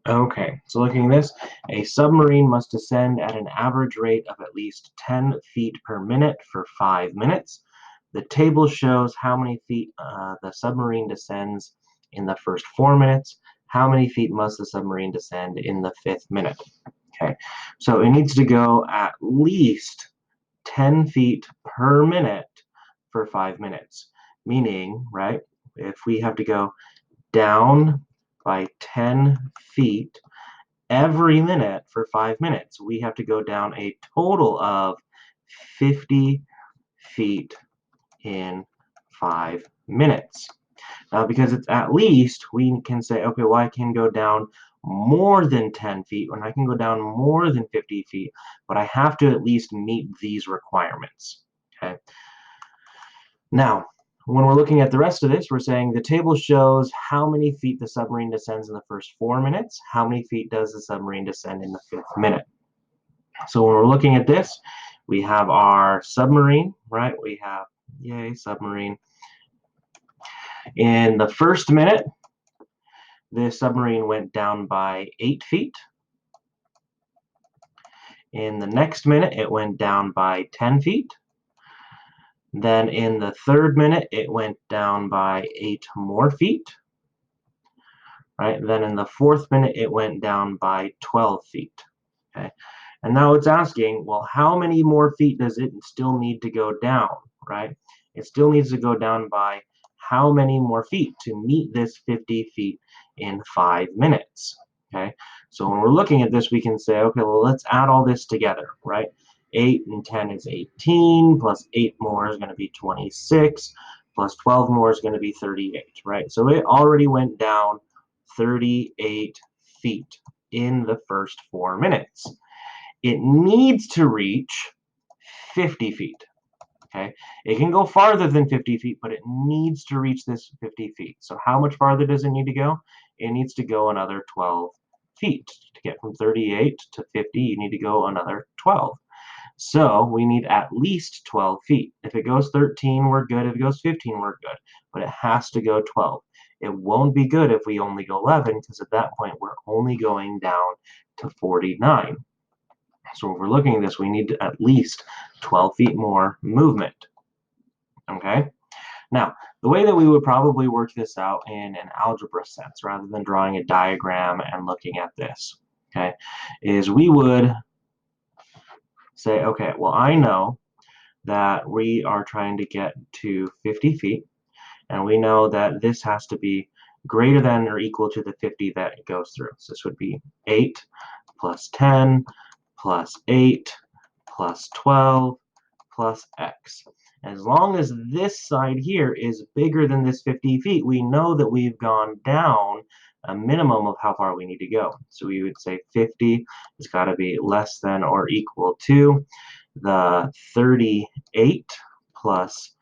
Okay, so looking at this, a submarine must descend at an average rate of at least 10 feet per minute for 5 minutes. The table shows how many feet the submarine descends in the first 4 minutes. How many feet must the submarine descend in the fifth minute? Okay, so it needs to go at least 10 feet per minute for 5 minutes, meaning, right, if we have to go down by 10 feet every minute for 5 minutes. We have to go down a total of 50 feet in 5 minutes. Now, because it's at least, we can say, okay, well, I can go down more than 10 feet, and I can go down more than 50 feet, but I have to at least meet these requirements. Okay. Now, when we're looking at the rest of this, we're saying the table shows how many feet the submarine descends in the first 4 minutes. How many feet does the submarine descend in the fifth minute? So when we're looking at this, we have our submarine, right? We have, yay, submarine. In the first minute, the submarine went down by 8 feet. In the next minute, it went down by 10 feet. Then in the third minute, it went down by 8 more feet. Right? Then in the fourth minute, it went down by 12 feet. Okay. And now it's asking, well, how many more feet does it still need to go down, right? It still needs to go down by how many more feet to meet this 50 feet in 5 minutes, okay? So when we're looking at this, we can say, okay, well, let's add all this together, right? 8 and 10 is 18, plus 8 more is going to be 26, plus 12 more is going to be 38, right? So it already went down 38 feet in the first 4 minutes. It needs to reach 50 feet. Okay, it can go farther than 50 feet, but it needs to reach this 50 feet. So how much farther does it need to go? It needs to go another 12 feet. To get from 38 to 50, you need to go another 12. So we need at least 12 feet. If it goes 13, we're good. If it goes 15, we're good. But it has to go 12. It won't be good if we only go 11, because at that point, we're only going down to 49. So if we're looking at this, we need at least 12 feet more movement. Okay? Now, the way that we would probably work this out in an algebra sense, rather than drawing a diagram and looking at this, okay, is we would say, okay, well, I know that we are trying to get to 50 feet, and we know that this has to be greater than or equal to the 50 that it goes through. So this would be 8 plus 10 plus 8 plus 12 plus x. As long as this side here is bigger than this 50 feet, we know that we've gone down a minimum of how far we need to go. So we would say 50 has got to be less than or equal to the 38 plus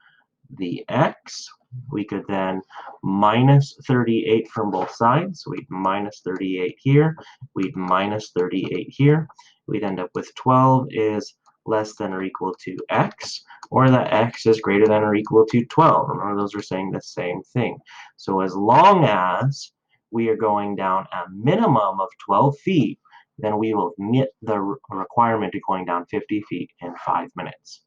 the x. We could then minus 38 from both sides. So we'd minus 38 here. We'd minus 38 here. We'd end up with 12 is less than or equal to x, or that x is greater than or equal to 12. Remember, those are saying the same thing. So as long as we are going down a minimum of 12 feet, then we will meet the requirement of going down 50 feet in 5 minutes.